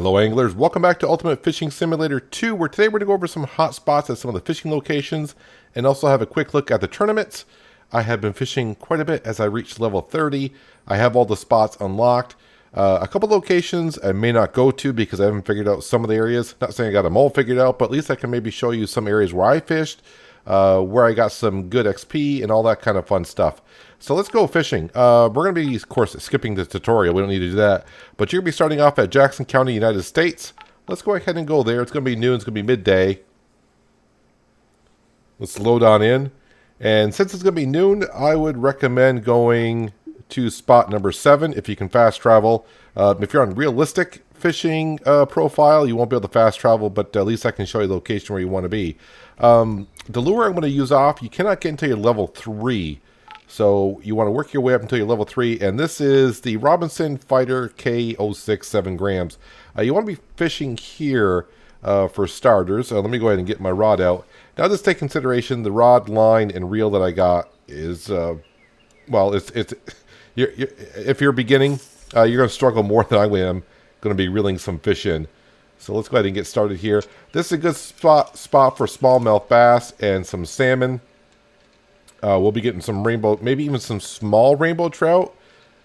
Hello anglers, welcome back to Ultimate Fishing Simulator 2, where today we're going to go over some hot spots at some of the fishing locations and also have a quick look at the tournaments. I have been fishing quite a bit as I reached level 30. I have all the spots unlocked. A couple locations I may not go to because I haven't figured out some of the areas. Not saying I got them all figured out, but at least I can maybe show you some areas where I fished, where I got some good XP and all that kind of fun stuff. So let's go fishing. We're going to be, of course, skipping the tutorial. We don't need to do that. But you're going to be starting off at Jackson County, United States. Let's go ahead and go there. It's going to be noon. It's going to be midday. Let's load on in. And since it's going to be noon, I would recommend going to spot number 7 if you can fast travel. If you're on realistic fishing profile, you won't be able to fast travel, but at least I can show you the location where you want to be. The lure I'm going to use off, you cannot get until you're level 3. So you want to work your way up until you're level 3, and this is the Robinson Fighter K06 7 grams. You want to be fishing here for starters. Let me go ahead and get my rod out. Now just take consideration the rod, line, and reel that I got is, well, if you're beginning, you're going to struggle more than I am going to be reeling some fish in. So let's go ahead and get started here. This is a good spot for smallmouth bass and some salmon. We'll be getting some rainbow, maybe even some small rainbow trout.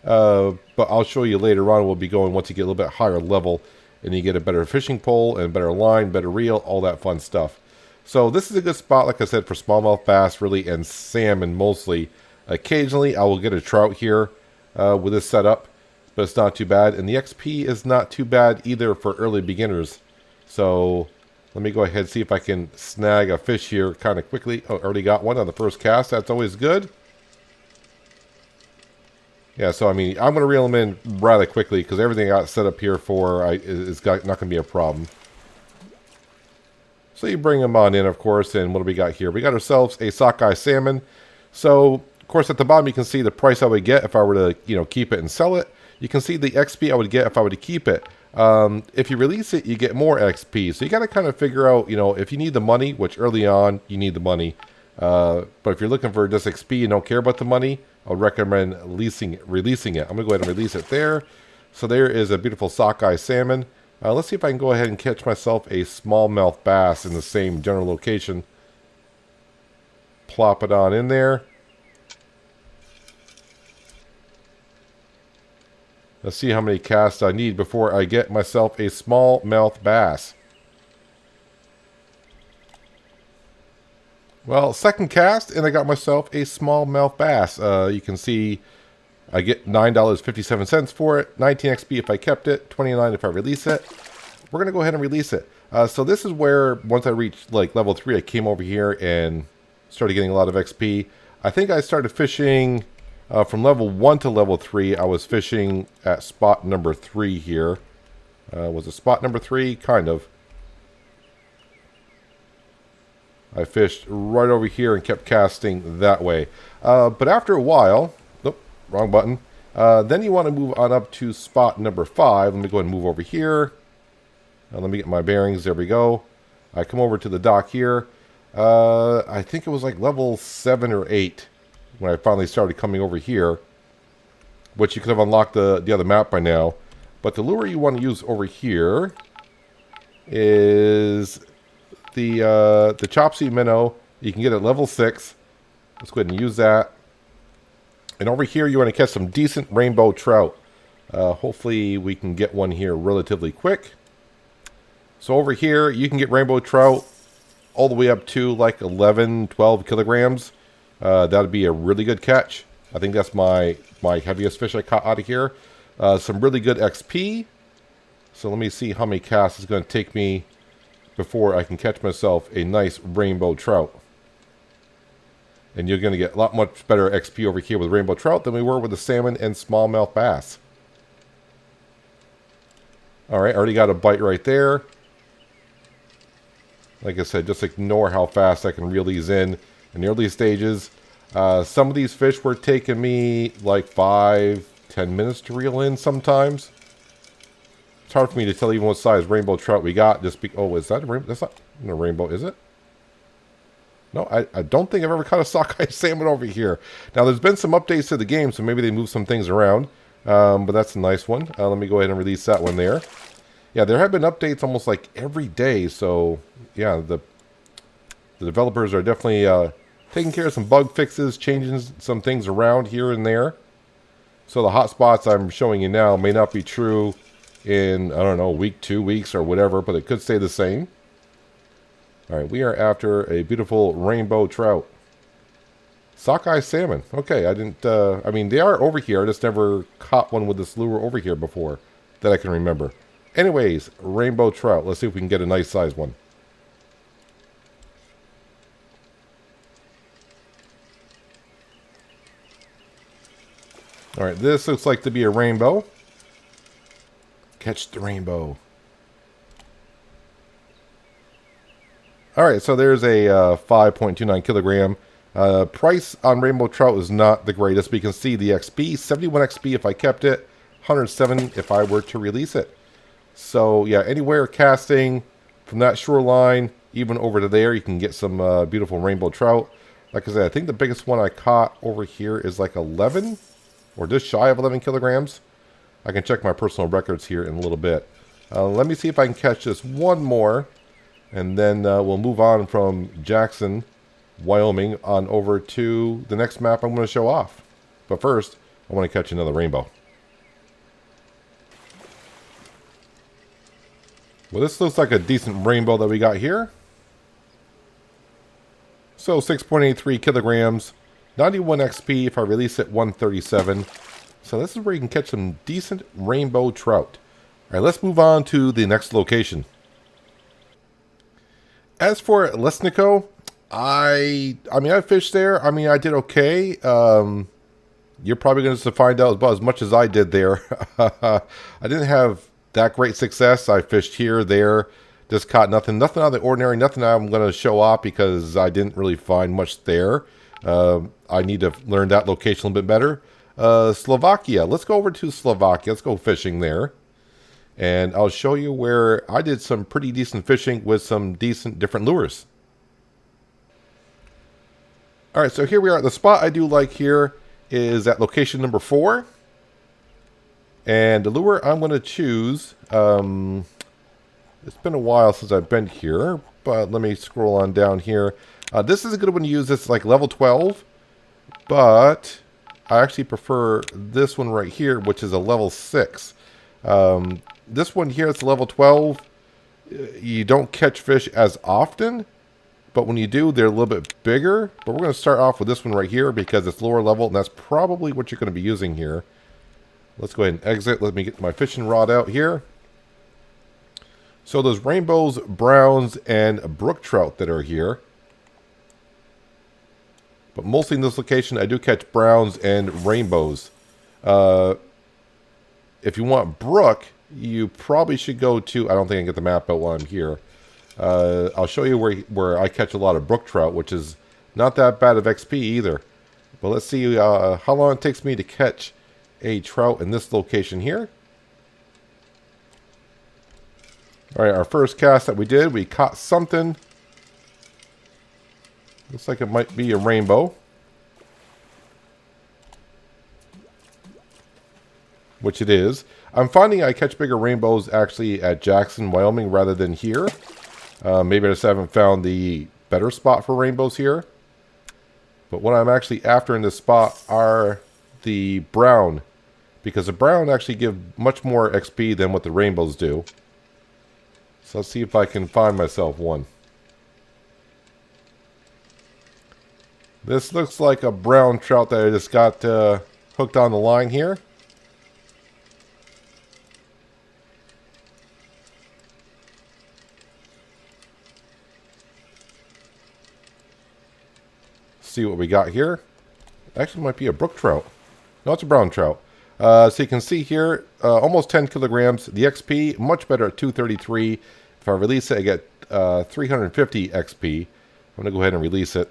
But I'll show you later on. We'll be going once you get a little bit higher level and you get a better fishing pole and better line, better reel, all that fun stuff. So this is a good spot, like I said, for smallmouth bass really and salmon mostly. Occasionally I will get a trout here with this setup, but it's not too bad. And the XP is not too bad either for early beginners. So let me go ahead and see if I can snag a fish here kind of quickly. Oh, already got one on the first cast. That's always good. Yeah, so I mean, I'm going to reel them in rather quickly because everything I got set up here for is not going to be a problem. So you bring them on in, of course, and what do we got here? We got ourselves a sockeye salmon. So, of course, at the bottom you can see the price I would get if I were to, keep it and sell it. You can see the XP I would get if I were to keep it. If you release it, you get more XP. So you got to kind of figure out, if you need the money, which early on you need the money. But if you're looking for just XP and don't care about the money, I would recommend releasing it. I'm going to go ahead and release it there. So there is a beautiful sockeye salmon. Let's see if I can go ahead and catch myself a smallmouth bass in the same general location. Plop it on in there. Let's see how many casts I need before I get myself a smallmouth bass. Well, second cast, and I got myself a smallmouth bass. You can see I get $9.57 for it, 19 XP if I kept it, 29 if I release it. We're going to go ahead and release it. So this is where, once I reached level 3, I came over here and started getting a lot of XP. I think I started fishing... from level 1 to level 3, I was fishing at spot number 3 here. Was it spot number 3? Kind of. I fished right over here and kept casting that way. But after a while... Nope, wrong button. Then you want to move on up to spot number 5. Let me go ahead and move over here. Let me get my bearings. There we go. I come over to the dock here. I think it was like level 7 or 8. When I finally started coming over here, which you could have unlocked the other map by now. But the lure you want to use over here is the chopsy minnow. You can get at level 6. Let's go ahead and use that. And over here you want to catch some decent rainbow trout. Hopefully we can get one here relatively quick. So over here you can get rainbow trout all the way up to like 11, 12 kilograms. That'd be a really good catch. I think that's my heaviest fish I caught out of here. Some really good XP. So let me see how many casts it's going to take me before I can catch myself a nice rainbow trout. And you're going to get a lot much better XP over here with rainbow trout than we were with the salmon and smallmouth bass. Alright, already got a bite right there. Like I said, just ignore how fast I can reel these in the early stages. Some of these fish were taking me like 5-10 minutes to reel in sometimes. It's hard for me to tell even what size rainbow trout we got. Oh, is that a rainbow? That's not a rainbow, is it? No, I don't think I've ever caught a sockeye salmon over here. Now, there's been some updates to the game, so maybe they moved some things around. But that's a nice one. Let me go ahead and release that one there. Yeah, there have been updates almost like every day. So yeah, the developers are definitely taking care of some bug fixes, changing some things around here and there. So the hotspots I'm showing you now may not be true in, I don't know, a week, 2 weeks, or whatever, but it could stay the same. All right, we are after a beautiful rainbow trout. Sockeye salmon. Okay, I didn't, I mean, they are over here. I just never caught one with this lure over here before that I can remember. Anyways, rainbow trout. Let's see if we can get a nice size one. All right, this looks like to be a rainbow. Catch the rainbow. All right, so there's a 5.29 kilogram. Price on rainbow trout is not the greatest, but you can see the XP, 71 XP if I kept it, 107 if I were to release it. So yeah, anywhere casting from that shoreline, even over to there, you can get some beautiful rainbow trout. Like I said, I think the biggest one I caught over here is like 11, or just shy of 11 kilograms. I can check my personal records here in a little bit. Let me see if I can catch just one more, and then we'll move on from Jackson, Wyoming, on over to the next map I'm going to show off. But first, I want to catch another rainbow. Well, this looks like a decent rainbow that we got here. So 6.83 kilograms, 91 XP. If I release it, 137. So this is where you can catch some decent rainbow trout. All right, let's move on to the next location. As for Lesnico, I mean, I fished there. I mean, I did okay. You're probably going to find out about as much as I did there. I didn't have that great success. I fished here, there, just caught nothing out of the ordinary, nothing I'm going to show off because I didn't really find much there. I need to learn that location a little bit better. Slovakia. Let's go over to Slovakia. Let's go fishing there. And I'll show you where I did some pretty decent fishing with some decent different lures. All right, so here we are. The spot I do like here is at location number 4. And the lure I'm going to choose, it's been a while since I've been here, but let me scroll on down here. This is a good one to use. This is like level 12, but I actually prefer this one right here, which is a level 6. This one here, it's level 12. You don't catch fish as often, but when you do, they're a little bit bigger. But we're going to start off with this one right here because it's lower level, and that's probably what you're going to be using here. Let's go ahead and exit. Let me get my fishing rod out here. So those rainbows, browns, and brook trout that are here. But mostly in this location, I do catch browns and rainbows. If you want brook, you probably should go to, I don't think I can get the map out while I'm here. I'll show you where I catch a lot of brook trout, which is not that bad of XP either. But let's see how long it takes me to catch a trout in this location here. All right, our first cast that we did, we caught something. Looks like it might be a rainbow. Which it is. I'm finding I catch bigger rainbows actually at Jackson, Wyoming rather than here. Maybe I just haven't found the better spot for rainbows here. But what I'm actually after in this spot are the brown. Because the brown actually give much more XP than what the rainbows do. So let's see if I can find myself one. This looks like a brown trout that I just got hooked on the line here. See what we got here. Actually might be a brook trout. No, it's a brown trout. So you can see here, almost 10 kilograms. The XP, much better at 233. If I release it, I get 350 XP. I'm going to go ahead and release it.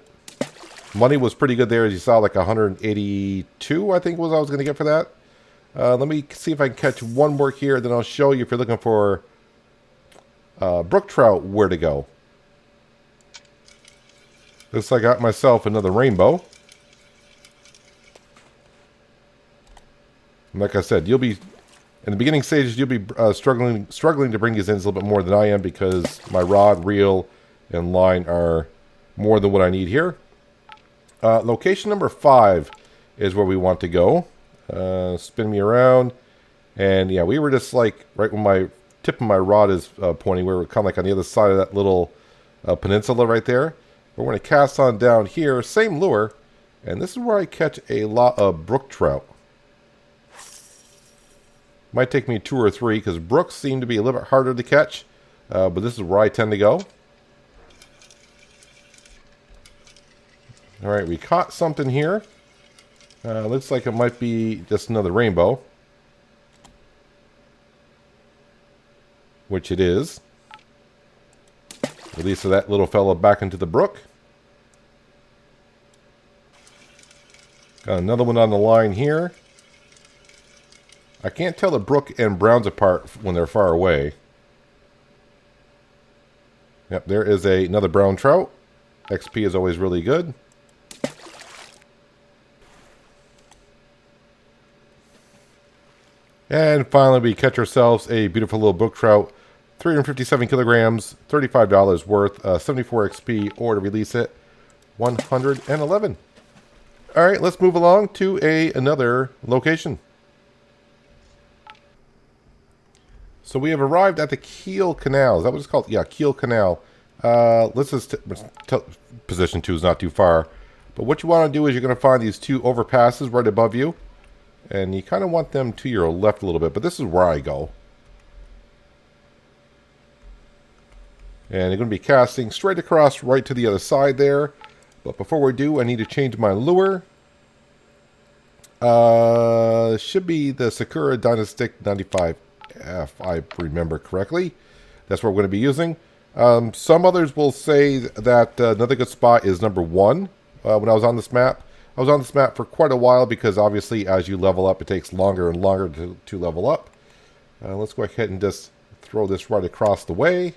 Money was pretty good there, as you saw, like 182, I think was I was going to get for that. Let me see if I can catch one more here, then I'll show you if you're looking for brook trout, where to go. Looks like I got myself another rainbow. And like I said, you'll be In the beginning stages, you'll be struggling to bring these in a little bit more than I am because my rod, reel, and line are more than what I need here. Location number 5 is where we want to go. Spin me around. And yeah, we were just like right when my tip of my rod is pointing. We were kind of like on the other side of that little peninsula right there. We're going to cast on down here. Same lure. And this is where I catch a lot of brook trout. Might take me 2 or 3 because brooks seem to be a little bit harder to catch. But this is where I tend to go. Alright, we caught something here. Looks like it might be just another rainbow. Which it is. Release that little fella back into the brook. Got another one on the line here. I can't tell the brook and browns apart when they're far away. Yep, there is another brown trout. XP is always really good. And finally, we catch ourselves a beautiful little brook trout. 357 kilograms, $35 worth, 74 XP, or to release it, 111. All right, let's move along to another location. So we have arrived at the Kiel Canal. Is that what it's called? Yeah, Kiel Canal. Let's just position 2 is not too far. But what you want to do is you're going to find these 2 overpasses right above you. And you kind of want them to your left a little bit. But this is where I go. And you're going to be casting straight across right to the other side there. But before we do, I need to change my lure. Should be the Sakura Dynastic 95. If I remember correctly. That's what we're going to be using. Some others will say that another good spot is number 1 when I was on this map. I was on this map for quite a while because obviously as you level up it takes longer and longer to level up. Let's go ahead and just throw this right across the way.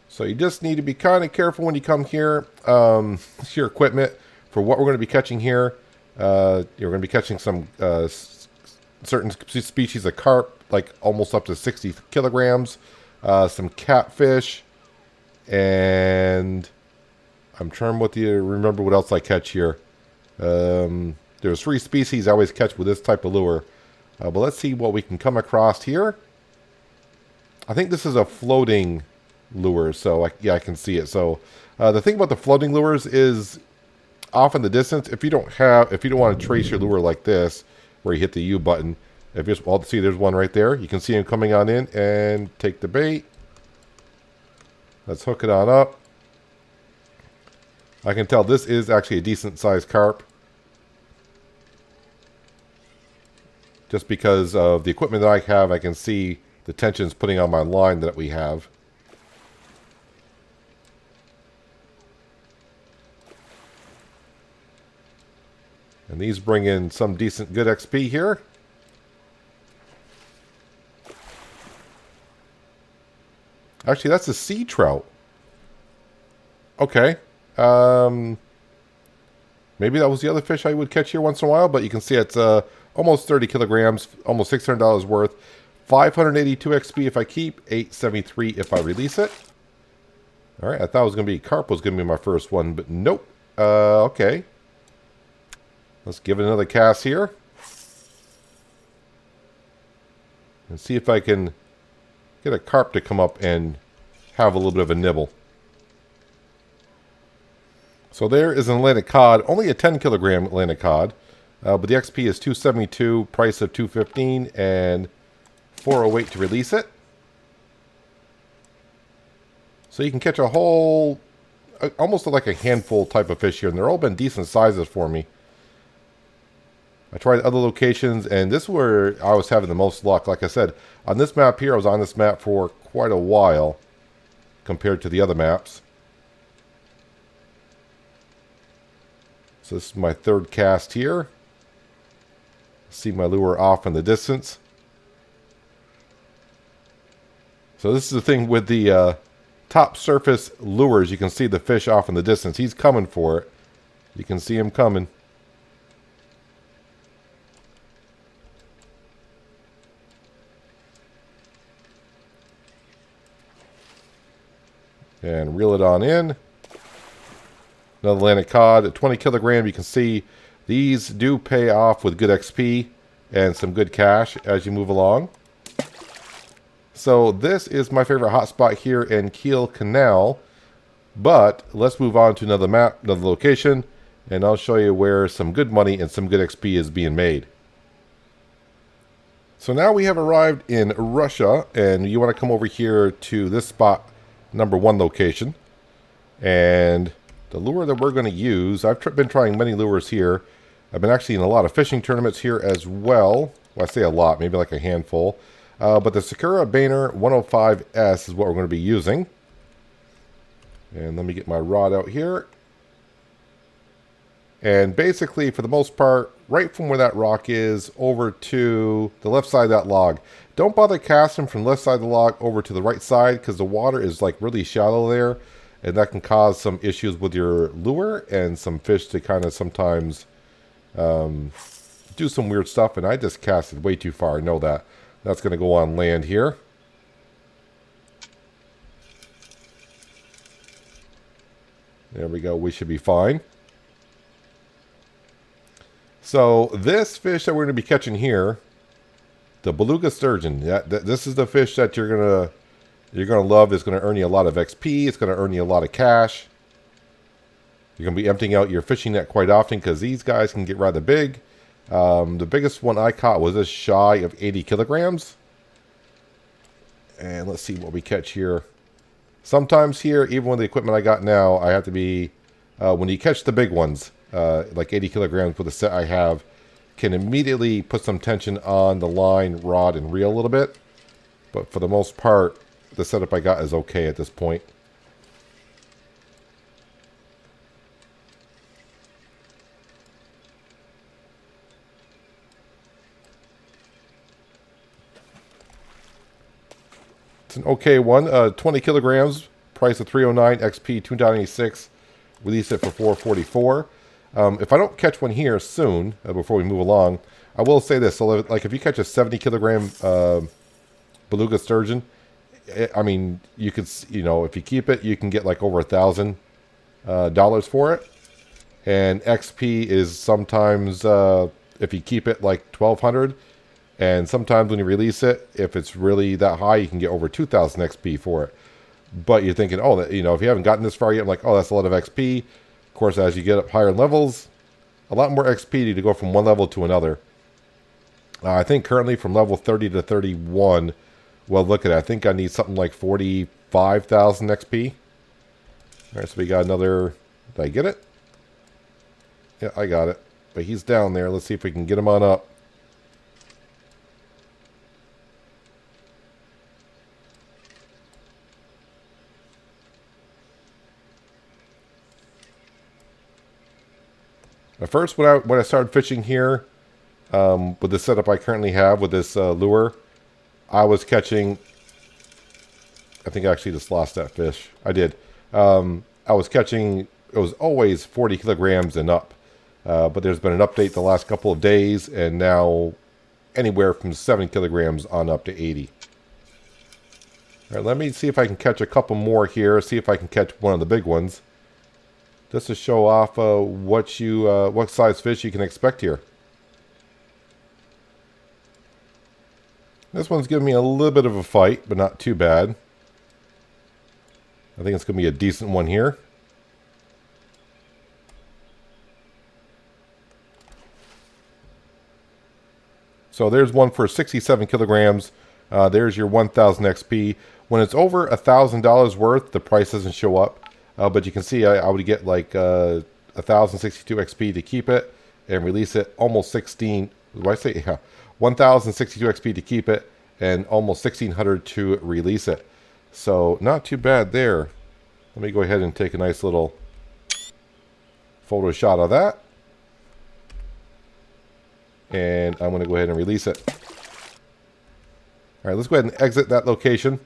So you just need to be kind of careful when you come here. Your equipment for what we're going to be catching here. You're going to be catching some certain species of carp, like almost up to 60 kilograms. Some catfish, and I'm trying to remember what else I catch here. There's 3 species I always catch with this type of lure. But let's see what we can come across here. I think this is a floating lure, so I can see it. So the thing about the floating lures is off in the distance, if you don't want to trace your lure like this where you hit the U button, if you just see there's one right there, you can see him coming on in and take the bait. Let's hook it on up. I can tell this is actually a decent sized carp just because of the equipment that I have. I can see the tensions putting on my line that we have. And these bring in some decent good XP here. Actually, that's a sea trout. Okay. Maybe that was the other fish I would catch here once in a while, but you can see it's almost 30 kilograms, almost $600 worth. 582 XP if I keep, 873 if I release it. All right, I thought it was going to be carp was going to be my first one, but nope. Okay. Let's give it another cast here. And see if I can get a carp to come up and have a little bit of a nibble. So there is an Atlantic cod, only a 10 kilogram Atlantic cod. But the XP is 272, price of 215, and 408 to release it. So you can catch a whole, almost like a handful type of fish here, and they're all been decent sizes for me. I tried other locations, and this is where I was having the most luck. Like I said, on this map here, I was on this map for quite a while compared to the other maps. So this is my third cast here. See my lure off in the distance. So this is the thing with the top surface lures, you can see the fish off in the distance. He's coming for it. You can see him coming. And reel it on in. Another Atlantic cod at 20 kilogram. You can see these do pay off with good XP and some good cash as you move along. So this is my favorite hotspot here in Kiel Canal. But let's move on to another map, another location, and I'll show you where some good money and some good XP is being made. So now we have arrived in Russia, and you want to come over here to this spot, number 1 location. And the lure that we're going to use, I've been trying many lures here. I've been actually in a lot of fishing tournaments here as well. Well, I say a lot, maybe like a handful. But the Sakura Boehner 105S is what we're going to be using. And let me get my rod out here. And basically, for the most part, right from where that rock is over to the left side of that log. Don't bother casting from the left side of the log over to the right side, because the water is like really shallow there. And that can cause some issues with your lure and some fish to kind of sometimes do some weird stuff. And I just casted way too far. I know that. That's going to go on land here. There we go. We should be fine. So this fish that we're going to be catching here, the beluga sturgeon. This is the fish that you're gonna love. It's going to earn you a lot of XP. It's going to earn you a lot of cash. You're going to be emptying out your fishing net quite often because these guys can get rather big. The biggest one I caught was just shy of 80 kilograms. And let's see what we catch here. Sometimes here, even with the equipment I got now, I have to be, when you catch the big ones, like 80 kilograms with the set I have, can immediately put some tension on the line, rod, and reel a little bit. But for the most part, the setup I got is okay at this point. An okay one, 20 kilograms, price of 309, XP 296, release it for 444. If I don't catch one here soon, before we move along, I will say this. So like if you catch a 70 kilogram beluga sturgeon, I mean, you could, you know, if you keep it, you can get like over $1,000 for it. And XP is sometimes, if you keep it, like 1,200. And sometimes when you release it, if it's really that high, you can get over 2,000 XP for it. But you're thinking, oh, that, you know, if you haven't gotten this far yet, I'm like, oh, that's a lot of XP. Of course, as you get up higher levels, a lot more XP to go from one level to another. I think currently from level 30 to 31, well, look at it. I think I need something like 45,000 XP. All right, so we got another. Did I get it? Yeah, I got it. But he's down there. Let's see if we can get him on up. At first, when I started fishing here, with the setup I currently have with this lure, I was catching. I think I actually just lost that fish. I did. I was catching. It was always 40 kilograms and up, but there's been an update the last couple of days, and now anywhere from 7 kilograms on up to 80. All right, let me see if I can catch a couple more here. See if I can catch one of the big ones. Just to show off what size fish you can expect here. This one's giving me a little bit of a fight, but not too bad. I think it's going to be a decent one here. So there's one for 67 kilograms. There's your 1,000 XP. When it's over $1,000 worth, the price doesn't show up. But you can see I would get like 1,062 XP to keep it and release it almost 16. What did I say? Yeah, 1,062 XP to keep it and almost 1,600 to release it. So not too bad there. Let me go ahead and take a nice little photo shot of that. And I'm going to go ahead and release it. All right, let's go ahead and exit that location.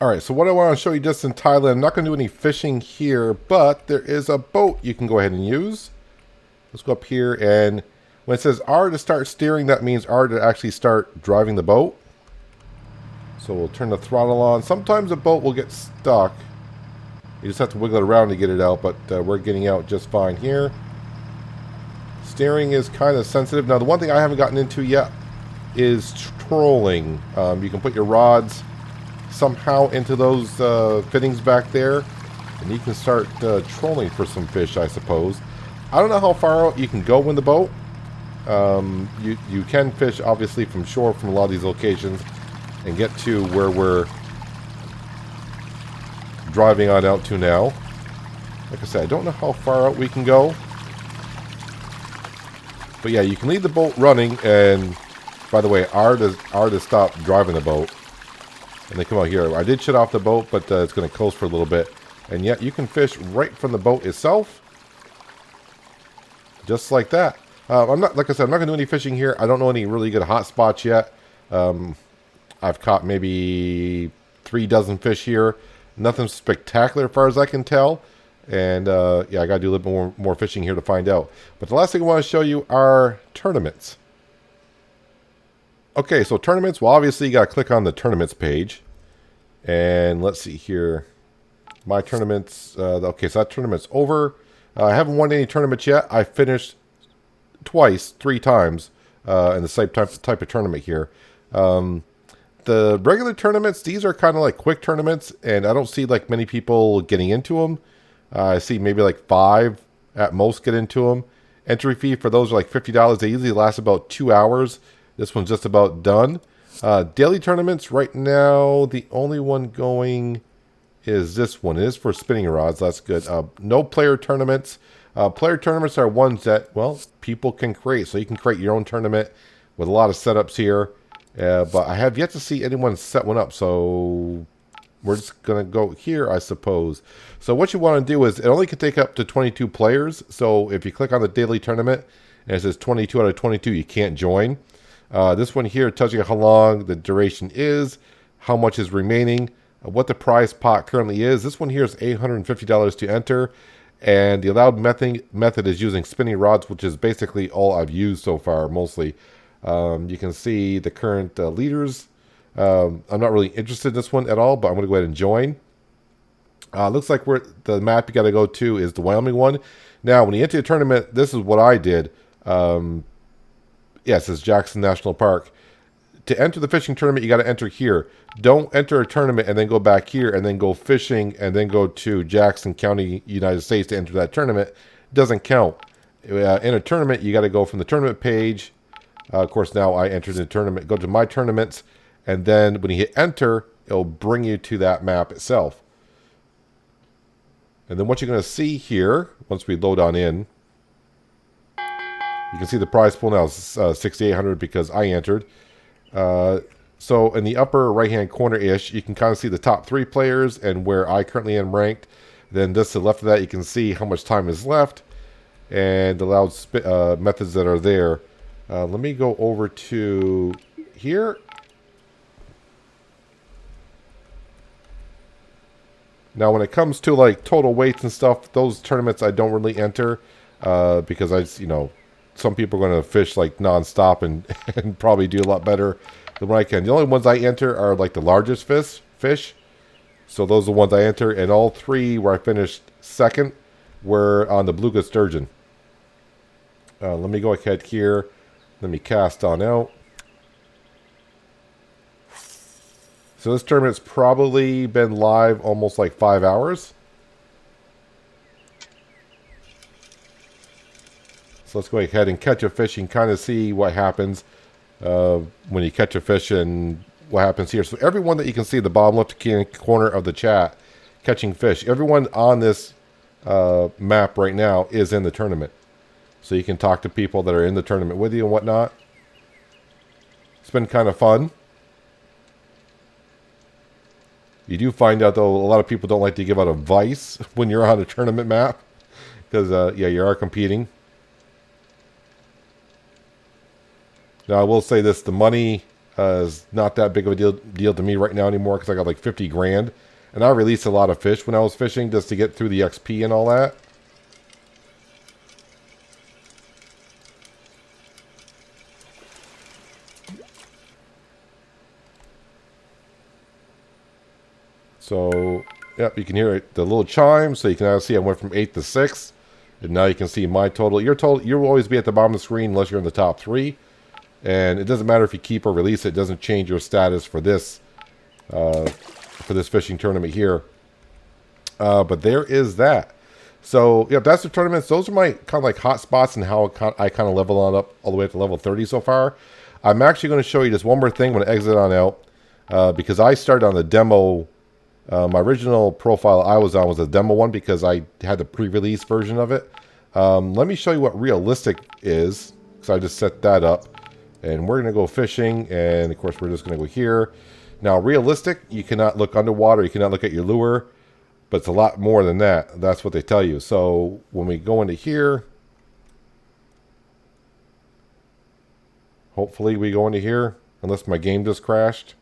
Alright, so what I want to show you just in Thailand, I'm not going to do any fishing here, but there is a boat you can go ahead and use. Let's go up here, and when it says R to start steering, that means R to actually start driving the boat. So we'll turn the throttle on. Sometimes the boat will get stuck. You just have to wiggle it around to get it out, but we're getting out just fine here. Steering is kind of sensitive. Now, the one thing I haven't gotten into yet is trolling. You can put your rods somehow into those fittings back there, and you can start trolling for some fish, I suppose. I don't know how far out you can go in the boat. You can fish, obviously, from shore from a lot of these locations and get to where we're driving on out to now. Like I said, I don't know how far out we can go. But yeah, you can leave the boat running, and by the way, R to stop driving the boat. And they come out here. I did shut off the boat, but it's going to coast for a little bit. And yet you can fish right from the boat itself. Just like that. I'm not, like I said, I'm not going to do any fishing here. I don't know any really good hot spots yet. I've caught maybe 3 dozen fish here. Nothing spectacular as far as I can tell. And yeah, I got to do a little bit more fishing here to find out. But the last thing I want to show you are tournaments. Okay, so tournaments. Well, obviously you got to click on the tournaments page. And let's see here. My tournaments. Okay, so that tournament's over. I haven't won any tournaments yet. I finished twice, 3 times in the same type of tournament here. The regular tournaments, these are kind of like quick tournaments, and I don't see like many people getting into them. I see maybe like 5 at most get into them. Entry fee for those are like $50. They usually last about 2 hours. This one's just about done. Daily tournaments right now, the only one going is this one. It is for spinning rods. That's good. No player tournaments. Player tournaments are ones that, well, people can create. So you can create your own tournament with a lot of setups here. But I have yet to see anyone set one up. So we're just going to go here, I suppose. So what you want to do is it only can take up to 22 players. So if you click on the daily tournament and it says 22 out of 22, you can't join. This one here tells you how long the duration is, how much is remaining, what the prize pot currently is. This one here is $850 to enter, and the allowed method is using spinning rods, which is basically all I've used so far, mostly. You can see the current leaders. I'm not really interested in this one at all, but I'm going to go ahead and join. Looks like the map you got to go to is the Wyoming one. Now, when you enter the tournament, this is what I did. Yes, it's Jackson National Park. To enter the fishing tournament, you got to enter here. Don't enter a tournament and then go back here and then go fishing and then go to Jackson County, United States to enter that tournament. It doesn't count. In a tournament, you got to go from the tournament page. Of course, now I entered the tournament. Go to my tournaments, and then when you hit enter, it'll bring you to that map itself. And then what you're going to see here, once we load on in, you can see the prize pool now is $6,800 because I entered. So in the upper right-hand corner-ish, you can kind of see the top 3 players and where I currently am ranked. Then just to the left of that, you can see how much time is left and the allowed methods that are there. Let me go over to here. Now, when it comes to like total weights and stuff, those tournaments I don't really enter because some people are going to fish like nonstop and probably do a lot better than what I can. The only ones I enter are like the largest fish. So those are the ones I enter. And all 3 where I finished second were on the bluegill sturgeon. Let me go ahead here. Let me cast on out. So this tournament's probably been live almost like 5 hours. So let's go ahead and catch a fish and kind of see what happens when you catch a fish and what happens here. So everyone that you can see at the bottom left corner of the chat catching fish, everyone on this map right now is in the tournament. So you can talk to people that are in the tournament with you and whatnot. It's been kind of fun. You do find out, though, a lot of people don't like to give out advice when you're on a tournament map. Because, yeah, you are competing. Now, I will say this. The money is not that big of a deal to me right now anymore because I got like 50 grand. And I released a lot of fish when I was fishing just to get through the XP and all that. So, yep, you can hear the little chime. So you can now see I went from 8 to 6. And now you can see my total. You'll always be at the bottom of the screen unless you're in the top 3. And it doesn't matter if you keep or release it. It doesn't change your status for this fishing tournament here. But there is that. So, yeah, that's the tournaments. Those are my kind of like hot spots and how I kind of level on up all the way up to level 30 so far. I'm actually going to show you just one more thing when I exit on out. Because I started on the demo. My original profile I was on was a demo one because I had the pre-release version of it. Let me show you what realistic is. So I just set that up. And we're going to go fishing. And, of course, we're just going to go here. Now, realistic, you cannot look underwater. You cannot look at your lure. But it's a lot more than that. That's what they tell you. So when we go into here, hopefully we go into here, unless my game just crashed,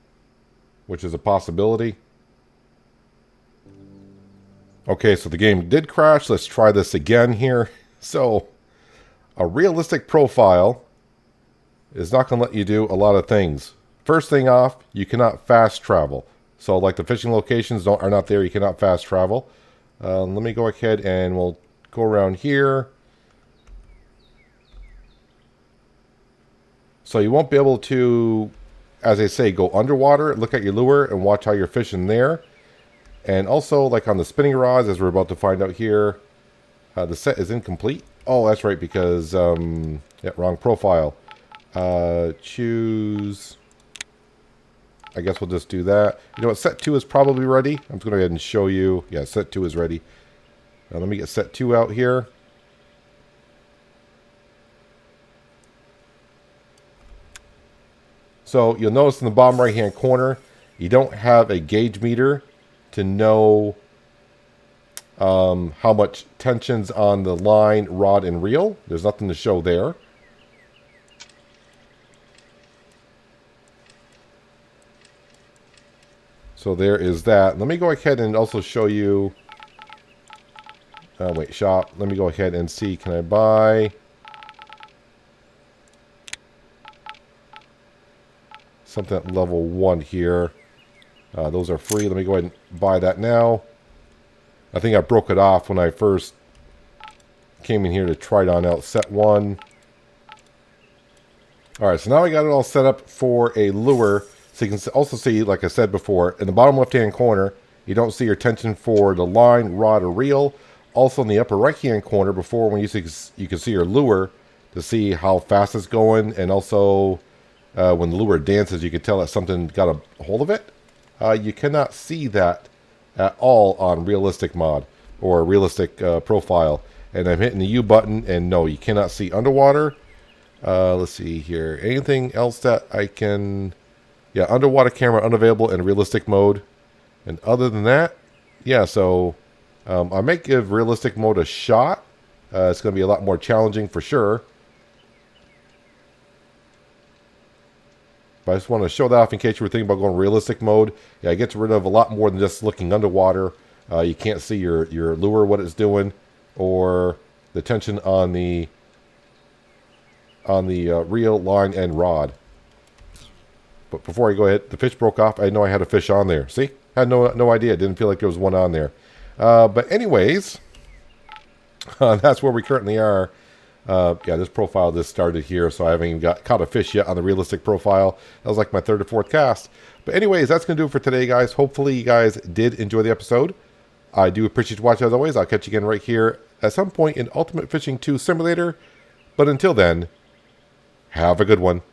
which is a possibility. Okay, so the game did crash. Let's try this again here. So a realistic profile is not going to let you do a lot of things. First thing off, you cannot fast travel. So like the fishing locations are not there. You cannot fast travel. Let me go ahead and we'll go around here. So you won't be able to, as I say, go underwater, look at your lure, and watch how you're fishing there. And also, like on the spinning rods, as we're about to find out here, the set is incomplete. Oh, that's right, because, yeah, wrong profile. Choose... I guess we'll just do that. You know what? Set 2 is probably ready. I'm just going to go ahead and show you. Yeah, set 2 is ready. Now let me get set 2 out here. So you'll notice in the bottom right hand corner, you don't have a gauge meter to know how much tension's on the line, rod, and reel. There's nothing to show there. So there is that. Let me go ahead and also show you... wait, shop. Let me go ahead and see. Can I buy... something at level 1 here. Those are free. Let me go ahead and buy that now. I think I broke it off when I first came in here to try it on out. Set 1. Alright, so now I got it all set up for a lure. So you can also see, like I said before, in the bottom left-hand corner, you don't see your tension for the line, rod, or reel. Also in the upper right-hand corner, before when you can see your lure to see how fast it's going, and also when the lure dances, you can tell that something got a hold of it. You cannot see that at all on realistic mod or realistic profile. And I'm hitting the U button, and no, you cannot see underwater. Let's see here. Anything else that I can... Yeah, underwater camera unavailable in realistic mode. And other than that, yeah, so I might give realistic mode a shot. It's going to be a lot more challenging for sure. But I just want to show that off in case you were thinking about going realistic mode. Yeah, it gets rid of a lot more than just looking underwater. You can't see your lure, what it's doing, or the tension on the reel, line, and rod. But before I go ahead, the fish broke off. I know I had a fish on there. See? I had no idea. Didn't feel like there was one on there. But anyways, that's where we currently are. Yeah, this profile just started here, so I haven't even caught a fish yet on the realistic profile. That was like my 3rd or 4th cast. But anyways, that's going to do it for today, guys. Hopefully you guys did enjoy the episode. I do appreciate you watching as always. I'll catch you again right here at some point in Ultimate Fishing 2 Simulator. But until then, have a good one.